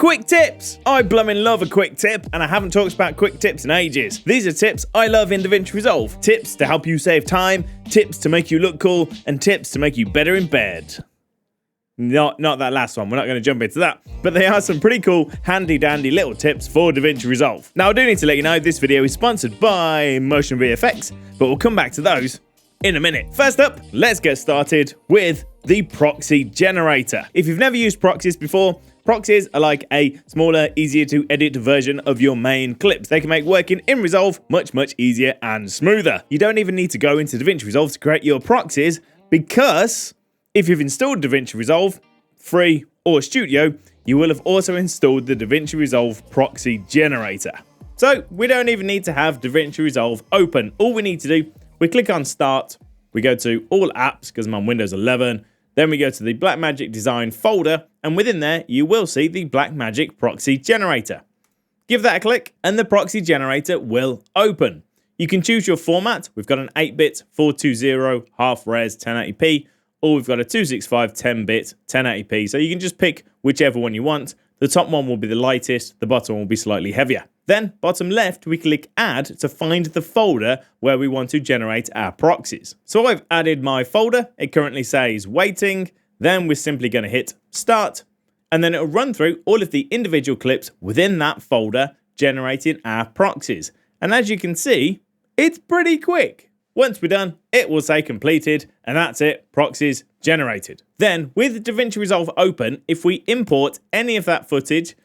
Quick tips! I blooming love a quick tip, and I haven't talked about quick tips in ages. These are tips I love in Davinci Resolve. Tips to help you save time, tips to make you look cool, and tips to make you better in bed. Not that last one, we're not going to jump into that, but they are some pretty cool, handy dandy little tips for Davinci Resolve. Now I do need to let you know this video is sponsored by MotionVFX, but we'll come back to those in a minute. First up, let's get started with the Proxy Generator. If you've never used proxies before, proxies are like a smaller, easier to edit version of your main clips. They can make working in Resolve much easier and smoother. You don't even need to go into Davinci Resolve to create your proxies, because if you've installed Davinci Resolve, free or Studio, you will have also installed the Davinci Resolve Proxy Generator. So we don't even need to have Davinci Resolve open. All we need to do, we click on Start, we go to All Apps, because I'm on Windows 11, then we go to the Blackmagic Design folder, and within there, you will see the Blackmagic Proxy Generator. Give that a click, and the Proxy Generator will open. You can choose your format. We've got an 8-bit 420 half res 1080p, or we've got a 265 10-bit 1080p, so you can just pick whichever one you want. The top one will be the lightest, the bottom will be slightly heavier. Then, bottom left, we click Add to find the folder where we want to generate our proxies. So I've added my folder. It currently says Waiting. Then we're simply going to hit Start, and then it'll run through all of the individual clips within that folder, generating our proxies. And as you can see, it's pretty quick. Once we're done, it will say completed, and that's it, proxies generated. Then, with Davinci Resolve open, if we import any of that footage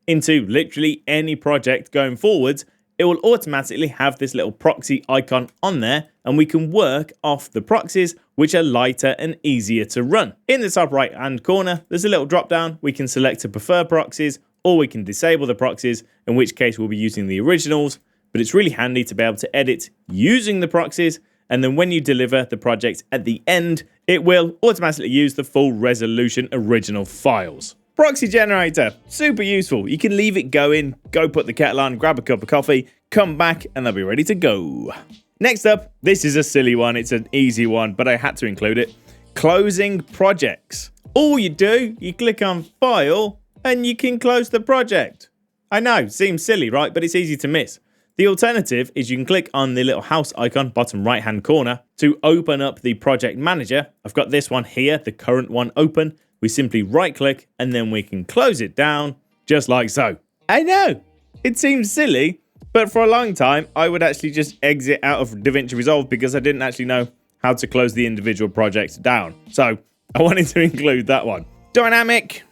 into literally any project going forwards, it will automatically have this little proxy icon on there, and we can work off the proxies, which are lighter and easier to run. In the top right hand corner, there's a little drop down. We can select to prefer proxies, or we can disable the proxies, in which case we'll be using the originals. But it's really handy to be able to edit using the proxies, and then when you deliver the project at the end, it will automatically use the full resolution original files. Proxy Generator, super useful. You can leave it going, go put the kettle on, grab a cup of coffee, come back, and they'll be ready to go. Next up, this is a silly one. It's an easy one, but I had to include it. Closing projects. All you do, you click on File, and you can close the project. I know, seems silly, right? But it's easy to miss. The alternative is you can click on the little house icon, bottom right hand corner, to open up the project manager. I've got this one here, the current one open. We simply right click, and then we can close it down just like so. I know, it seems silly, but for a long time, I would actually just exit out of Davinci Resolve because I didn't actually know how to close the individual projects down. So I wanted to include that one. Dynamic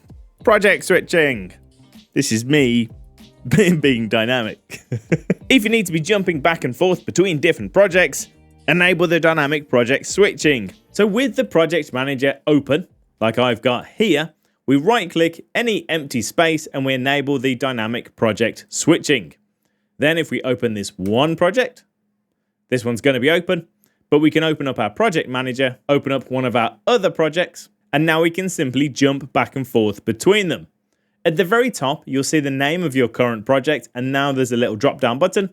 project switching. This is me being dynamic. If you need to be jumping back and forth between different projects, enable the dynamic project switching. So with the project manager open, like I've got here, we right click any empty space and we enable the dynamic project switching. Then if we open this one project, this one's going to be open, but we can open up our project manager, open up one of our other projects, and now we can simply jump back and forth between them. At the very top, you'll see the name of your current project, and now there's a little drop-down button,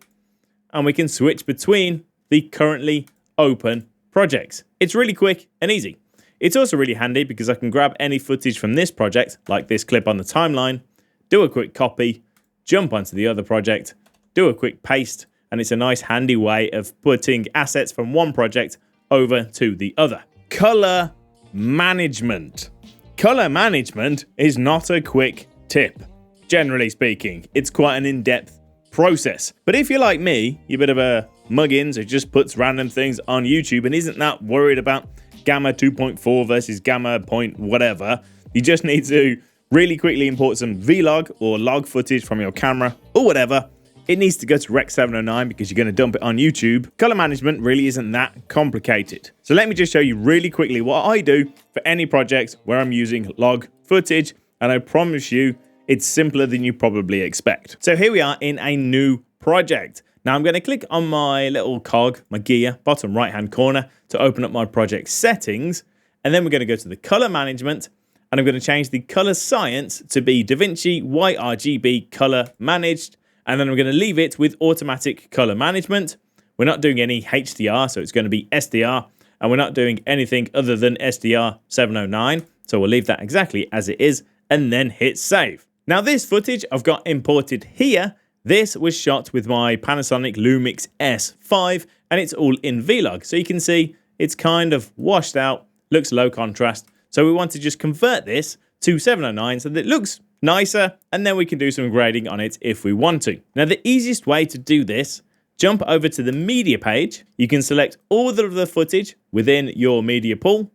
and we can switch between the currently open projects. It's really quick and easy. It's also really handy because I can grab any footage from this project, like this clip on the timeline, do a quick copy, jump onto the other project, do a quick paste, and it's a nice handy way of putting assets from one project over to the other. Color management. Color management is not a quick tip. Generally speaking, it's quite an in-depth process. But if you're like me, you're a bit of a muggins who just puts random things on YouTube and isn't that worried about gamma 2.4 versus gamma point whatever, you just need to really quickly import some vlog or log footage from your camera or whatever. It needs to go to Rec 709 because you're going to dump it on YouTube. Color management really isn't that complicated. So let me just show you really quickly what I do for any project where I'm using log footage, and I promise you it's simpler than you probably expect. So here we are in a new project. Now I'm going to click on my little cog, my gear, bottom right hand corner to open up my project settings, and then we're going to go to the color management, and I'm going to change the color science to be Davinci YRGB color managed. And then I'm going to leave it with automatic color management. We're not doing any HDR, so it's going to be SDR. And we're not doing anything other than SDR 709. So we'll leave that exactly as it is and then hit save. Now this footage I've got imported here. This was shot with my Panasonic Lumix S5 and it's all in Vlog. So you can see it's kind of washed out, looks low contrast. So we want to just convert this to 709 so that it looks nicer, and then we can do some grading on it if we want to. Now the easiest way to do this, jump over to the media page. You can select all of the footage within your media pool.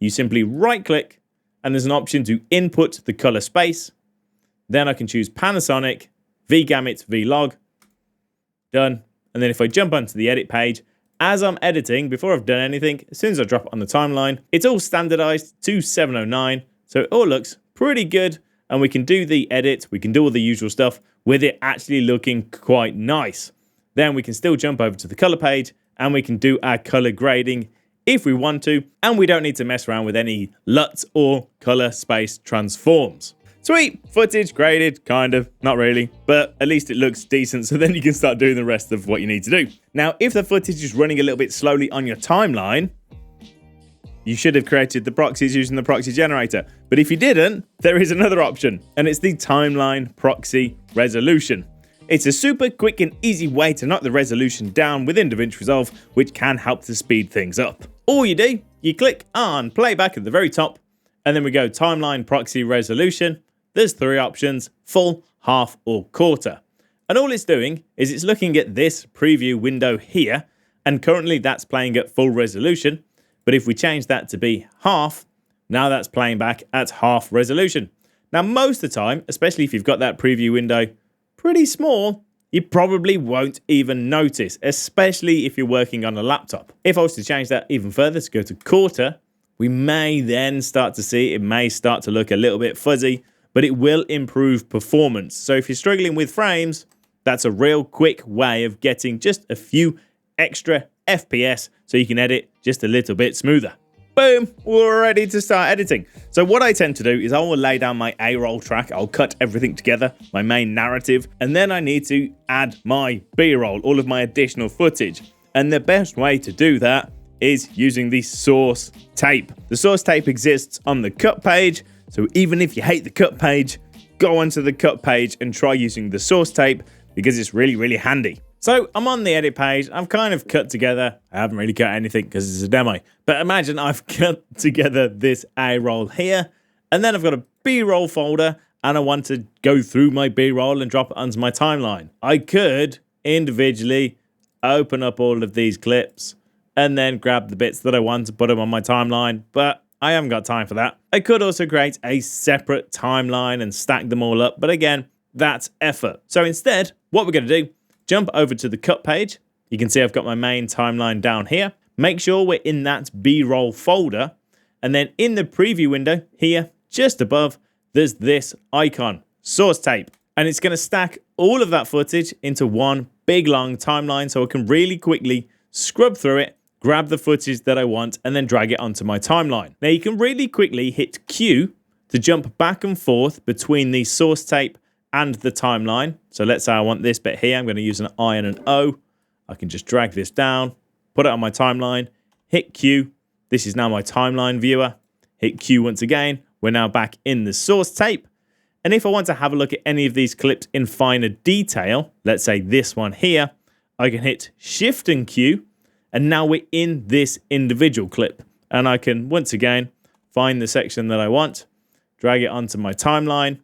You simply right click and there's an option to input the color space. Then I can choose Panasonic, VGamut, Vlog, done. And then if I jump onto the edit page, as I'm editing, before I've done anything, as soon as I drop it on the timeline, it's all standardized to 709. So it all looks pretty good. And we can do the edit, we can do all the usual stuff with it actually looking quite nice. Then we can still jump over to the color page and we can do our color grading if we want to. And we don't need to mess around with any LUTs or color space transforms. Sweet, footage graded, kind of, not really, but at least it looks decent. So then you can start doing the rest of what you need to do. Now, if the footage is running a little bit slowly on your timeline, you should have created the proxies using the Proxy Generator. But if you didn't, there is another option, and it's the Timeline Proxy Resolution. It's a super quick and easy way to knock the resolution down within Davinci Resolve, which can help to speed things up. All you do, you click on Playback at the very top, and then we go Timeline Proxy Resolution. There's 3 options, full, half, or quarter. And all it's doing is it's looking at this preview window here, and currently that's playing at full resolution. But if we change that to be half, now that's playing back at half resolution. Now, most of the time, especially if you've got that preview window pretty small, you probably won't even notice, especially if you're working on a laptop. If I was to change that even further to go to quarter, we may then start to see it may start to look a little bit fuzzy, but it will improve performance. So if you're struggling with frames, that's a real quick way of getting just a few extra FPS so you can edit just a little bit smoother. Boom, we're ready to start editing. So what I tend to do is I will lay down my A-roll track, I'll cut everything together, my main narrative, and then I need to add my B-roll, all of my additional footage. And the best way to do that is using the source tape. The source tape exists on the cut page, so even if you hate the cut page, go onto the cut page and try using the source tape because it's really, really handy. So I'm on the edit page, I've kind of cut together, I haven't really cut anything because it's a demo, but imagine I've cut together this A-roll here, and then I've got a B-roll folder, and I want to go through my B-roll and drop it onto my timeline. I could individually open up all of these clips, and then grab the bits that I want to put them on my timeline, but I haven't got time for that. I could also create a separate timeline and stack them all up, but again, that's effort. So instead, what we're going to do, jump over to the cut page. You can see I've got my main timeline down here. Make sure we're in that B-roll folder. And then in the preview window here, just above, there's this icon, source tape. And it's going to stack all of that footage into one big long timeline so I can really quickly scrub through it, grab the footage that I want, and then drag it onto my timeline. Now you can really quickly hit Q to jump back and forth between the source tape and the timeline. So let's say I want this bit here. I'm going to use an I and an O. I can just drag this down, put it on my timeline, hit Q. This is now my timeline viewer. Hit Q once again. We're now back in the source tape. And if I want to have a look at any of these clips in finer detail, let's say this one here, I can hit Shift and Q. And now we're in this individual clip. And I can, once again, find the section that I want, drag it onto my timeline.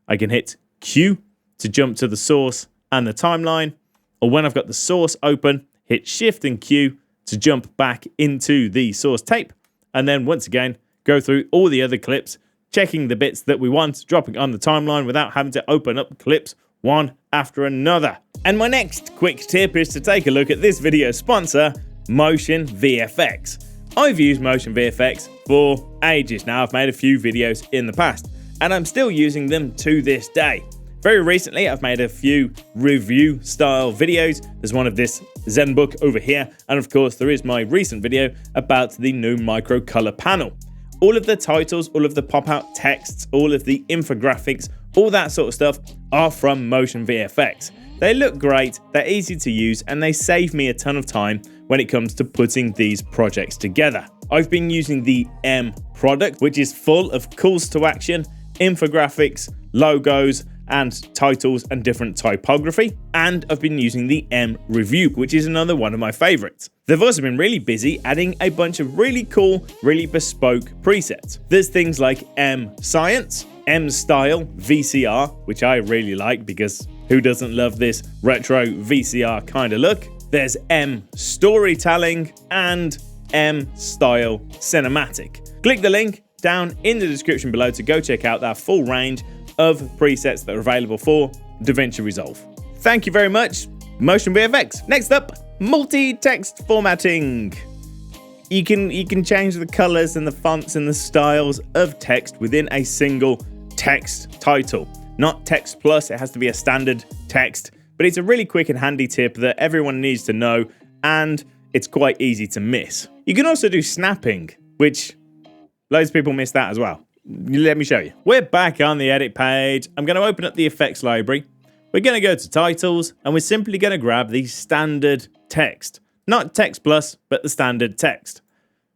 I can hit Q to jump to the source and the timeline, or when I've got the source open, hit Shift and Q to jump back into the source tape, and then once again go through all the other clips, checking the bits that we want, dropping on the timeline without having to open up clips one after another. And my next quick tip is to take a look at this video sponsor, MotionVFX. I've used MotionVFX for ages now. I've made a few videos in the past, and I'm still using them to this day. Very recently, I've made a few review style videos. There's one of this Zen book over here, and of course there is my recent video about the new micro color panel. All of the titles, all of the pop-out texts, all of the infographics, all that sort of stuff are from MotionVFX. They look great, they're easy to use, and they save me a ton of time when it comes to putting these projects together. I've been using the M product, which is full of calls to action, infographics, logos, and titles and different typography. And I've been using the M Review, which is another one of my favorites. They've also been really busy adding a bunch of really cool, really bespoke presets. There's things like M Science, M Style VCR, which I really like because who doesn't love this retro VCR kind of look? There's M Storytelling and M Style Cinematic. Click the link down in the description below to go check out that full range of presets that are available for Davinci Resolve. Thank you very much, MotionVFX. Next up, multi-text formatting. You can change the colors and the fonts and the styles of text within a single text title. Not text plus, it has to be a standard text, but it's a really quick and handy tip that everyone needs to know, and it's quite easy to miss. You can also do snapping, which loads of people miss that as well. Let me show you. We're back on the edit page. I'm going to open up the effects library. We're going to go to titles, and we're simply going to grab the standard text. Not text plus, but the standard text.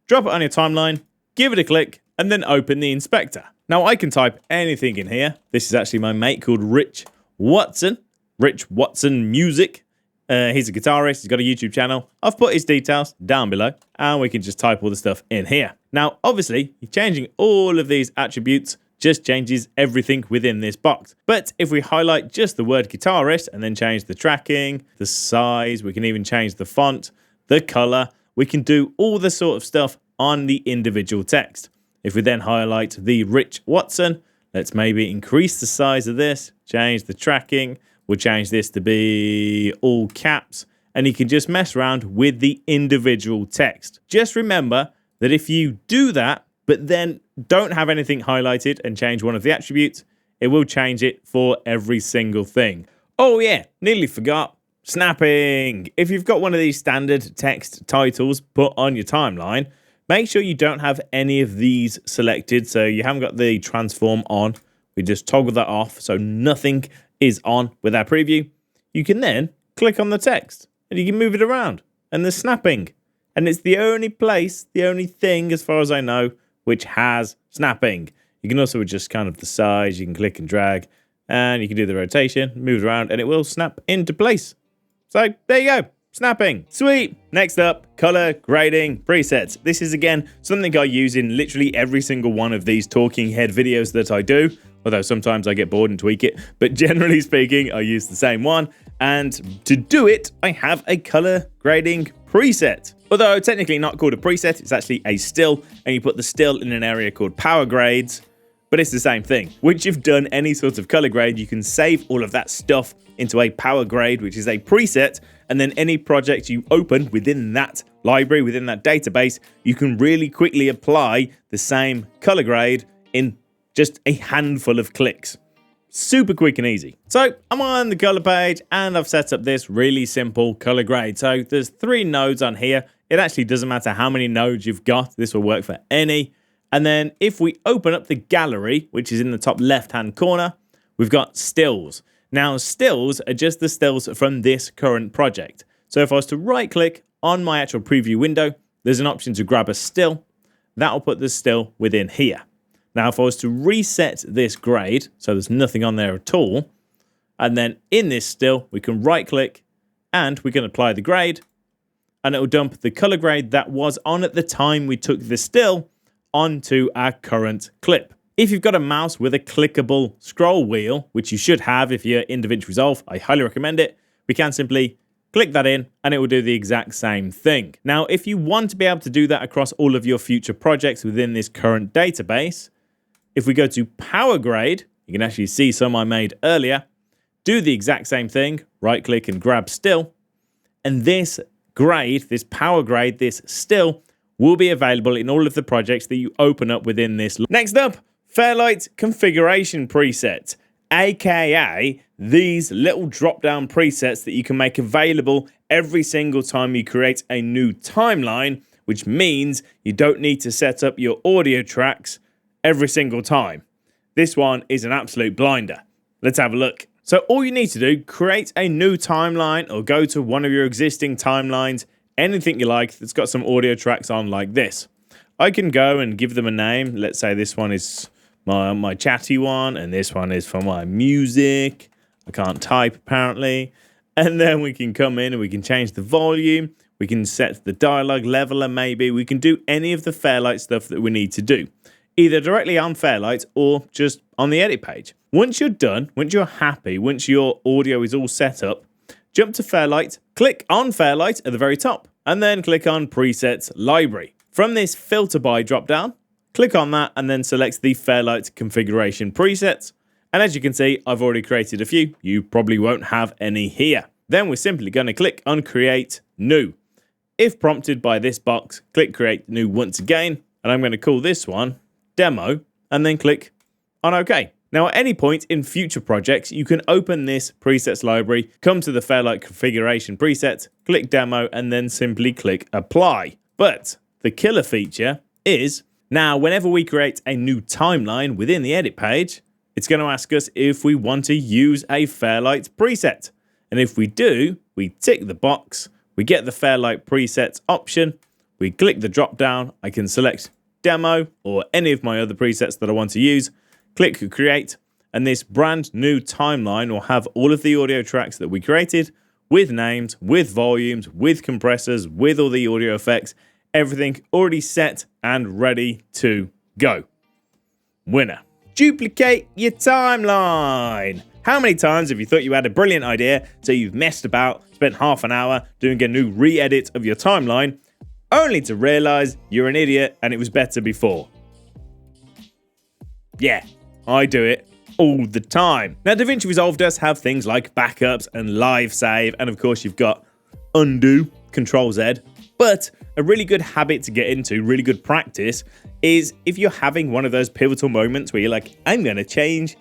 Drop it on your timeline, give it a click, and then open the inspector. Now I can type anything in here. This is actually my mate called Rich Watson. Rich Watson Music. He's a guitarist. He's got a YouTube channel. I've put his details down below, and we can just type all the stuff in here. Now, obviously, changing all of these attributes just changes everything within this box. But if we highlight just the word guitarist and then change the tracking, the size, we can even change the font, the color, we can do all the sort of stuff on the individual text. If we then highlight the Rich Watson, let's maybe increase the size of this, change the tracking, we'll change this to be all caps, and you can just mess around with the individual text. Just remember that if you do that, but then don't have anything highlighted and change one of the attributes, it will change it for every single thing. Oh yeah, nearly forgot. Snapping. If you've got one of these standard text titles put on your timeline, make sure you don't have any of these selected. So you haven't got the transform on. We just toggle that off so nothing is on with our preview. You can then click on the text and you can move it around, and there's snapping. And it's the only place, the only thing as far as I know, which has snapping. You can also adjust kind of the size. You can click and drag, and you can do the rotation, move it around, and it will snap into place. So there you go, snapping. Sweet. Next up, color grading presets. This is again something I use in literally every single one of these talking head videos that I do. Although sometimes I get bored and tweak it, but generally speaking, I use the same one. And to do it, I have a color grading preset. Although technically not called a preset, it's actually a still, and you put the still in an area called power grades, but it's the same thing. Once you've done any sort of color grade, you can save all of that stuff into a power grade, which is a preset, and then any project you open within that library, within that database, you can really quickly apply the same color grade in just a handful of clicks. Super quick and easy. So I'm on the color page and I've set up this really simple color grade. So there's 3 nodes on here. It actually doesn't matter how many nodes you've got. This will work for any. And then if we open up the gallery, which is in the top left-hand corner, we've got stills. Now stills are just the stills from this current project. So if I was to right click on my actual preview window, there's an option to grab a still. That'll put the still within here. Now, if I was to reset this grade, so there's nothing on there at all, and then in this still, we can right click and we can apply the grade, and it will dump the color grade that was on at the time we took the still onto our current clip. If you've got a mouse with a clickable scroll wheel, which you should have if you're in Davinci Resolve, I highly recommend it, we can simply click that in and it will do the exact same thing. Now, if you want to be able to do that across all of your future projects within this current database, if we go to Power Grade, you can actually see some I made earlier, do the exact same thing, right click and grab still, and this grade, this Power Grade, this still, will be available in all of the projects that you open up within this. Next up, Fairlight Configuration Preset, aka these little drop-down presets that you can make available every single time you create a new timeline, which means you don't need to set up your audio tracks every single time. This one is an absolute blinder. Let's have a look. So all you need to do, create a new timeline or go to one of your existing timelines, anything you like that's got some audio tracks on like this. I can go and give them a name. Let's say this one is my chatty one, and this one is for my music. I can't type apparently. And then we can come in and we can change the volume. We can set the dialogue leveler maybe. We can do any of the Fairlight stuff that we need to do, either directly on Fairlight or just on the edit page. Once you're done, once you're happy, once your audio is all set up, jump to Fairlight, click on Fairlight at the very top, and then click on Presets Library. From this Filter By drop-down, click on that and then select the Fairlight Configuration Presets. And as you can see, I've already created a few. You probably won't have any here. Then we're simply going to click on Create New. If prompted by this box, click Create New once again, and I'm going to call this one Demo, and then click on OK. Now, at any point in future projects, you can open this presets library, come to the Fairlight Configuration Presets, click Demo, and then simply click Apply. But the killer feature is, now whenever we create a new timeline within the edit page, it's going to ask us if we want to use a Fairlight preset. And if we do, we tick the box, we get the Fairlight presets option, we click the drop down, I can select Demo or any of my other presets that I want to use, click Create, and this brand new timeline will have all of the audio tracks that we created with names, with volumes, with compressors, with all the audio effects, everything already set and ready to go. Winner. Duplicate your timeline. How many times have you thought you had a brilliant idea, so you've messed about, spent half an hour doing a new re-edit of your timeline, only to realize you're an idiot and it was better before? Yeah, I do it all the time. Now, Davinci Resolve does have things like backups and live save, and of course you've got undo, Control Z. But a really good habit to get into, really good practice, is if you're having one of those pivotal moments where you're like, I'm going to change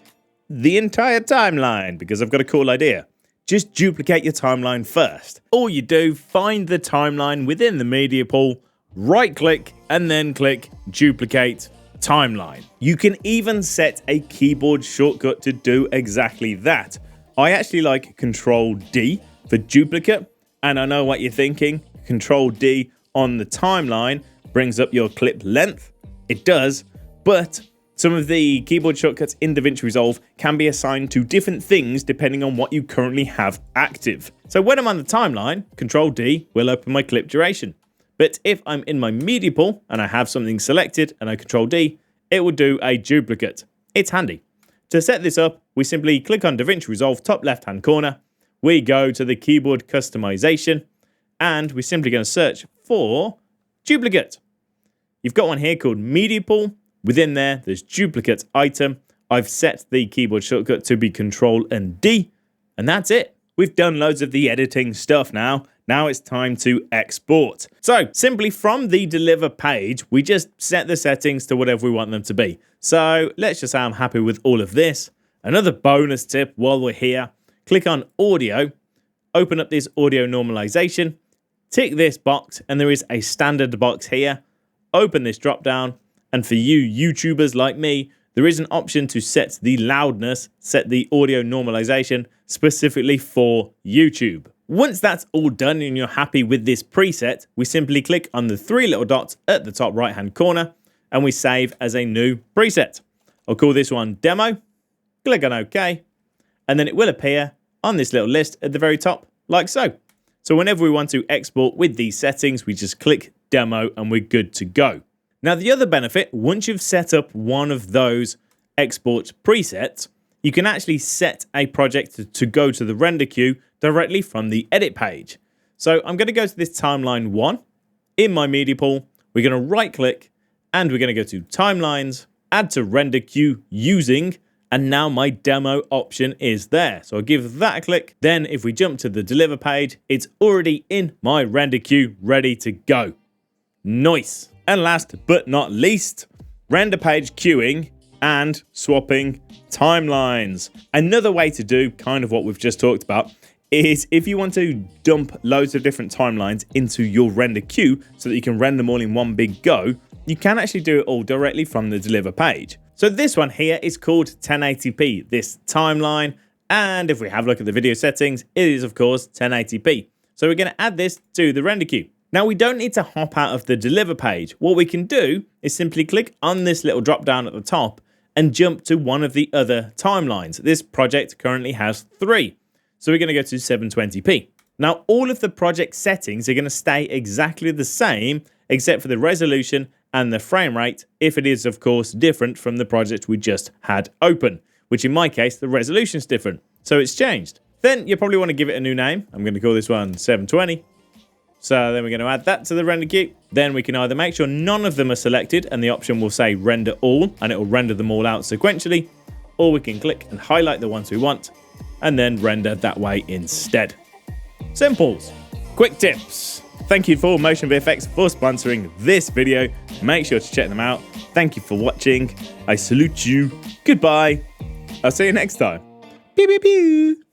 the entire timeline because I've got a cool idea. Just duplicate your timeline first. All you do, find the timeline within the media pool, right click, and then click Duplicate Timeline. You can even set a keyboard shortcut to do exactly that. I actually like Control D for duplicate, and I know what you're thinking. Control D on the timeline brings up your clip length. It does, but some of the keyboard shortcuts in Davinci Resolve can be assigned to different things depending on what you currently have active. So when I'm on the timeline, Control D will open my clip duration. But if I'm in my media pool and I have something selected and I Control D, it will do a duplicate. It's handy. To set this up, we simply click on Davinci Resolve top left hand corner. We go to the keyboard customization, and we're simply going to search for duplicate. You've got one here called media pool. Within there, there's duplicate item. I've set the keyboard shortcut to be Control and D, and that's it. We've done loads of the editing stuff now. Now it's time to export. So simply from the deliver page, we just set the settings to whatever we want them to be. So let's just say I'm happy with all of this. Another bonus tip while we're here, click on audio, open up this audio normalization, tick this box, and there is a standard box here. Open this drop down, and for you YouTubers like me, there is an option to set the loudness, set the audio normalization specifically for YouTube. Once that's all done and you're happy with this preset, we simply click on the three little dots at the top right hand corner and we save as a new preset. I'll call this one Demo, click on OK, and then it will appear on this little list at the very top like so. So whenever we want to export with these settings, we just click Demo and we're good to go. Now, the other benefit, once you've set up one of those export presets, you can actually set a project to go to the render queue directly from the edit page. So I'm going to go to this timeline 1 in my media pool. We're going to right click and we're going to go to timelines, add to render queue using, and now my demo option is there. So I'll give that a click. Then if we jump to the deliver page, it's already in my render queue ready to go. Nice. And last but not least, render page queuing and swapping timelines. Another way to do kind of what we've just talked about is if you want to dump loads of different timelines into your render queue so that you can render them all in one big go, you can actually do it all directly from the deliver page. So this one here is called 1080p, this timeline. And if we have a look at the video settings, it is of course 1080p. So we're going to add this to the render queue. Now we don't need to hop out of the deliver page. What we can do is simply click on this little drop down at the top and jump to one of the other timelines. This project currently has 3. So we're going to go to 720p. Now, all of the project settings are going to stay exactly the same, except for the resolution and the frame rate, if it is, of course, different from the project we just had open, which in my case, the resolution is different. So it's changed. Then you probably want to give it a new name. I'm going to call this one 720. So then we're going to add that to the render queue. Then we can either make sure none of them are selected and the option will say render all and it will render them all out sequentially, or we can click and highlight the ones we want and then render that way instead. Simples. Quick tips. Thank you for MotionVFX for sponsoring this video. Make sure to check them out. Thank you for watching. I salute you. Goodbye. I'll see you next time. Pew, pew, pew.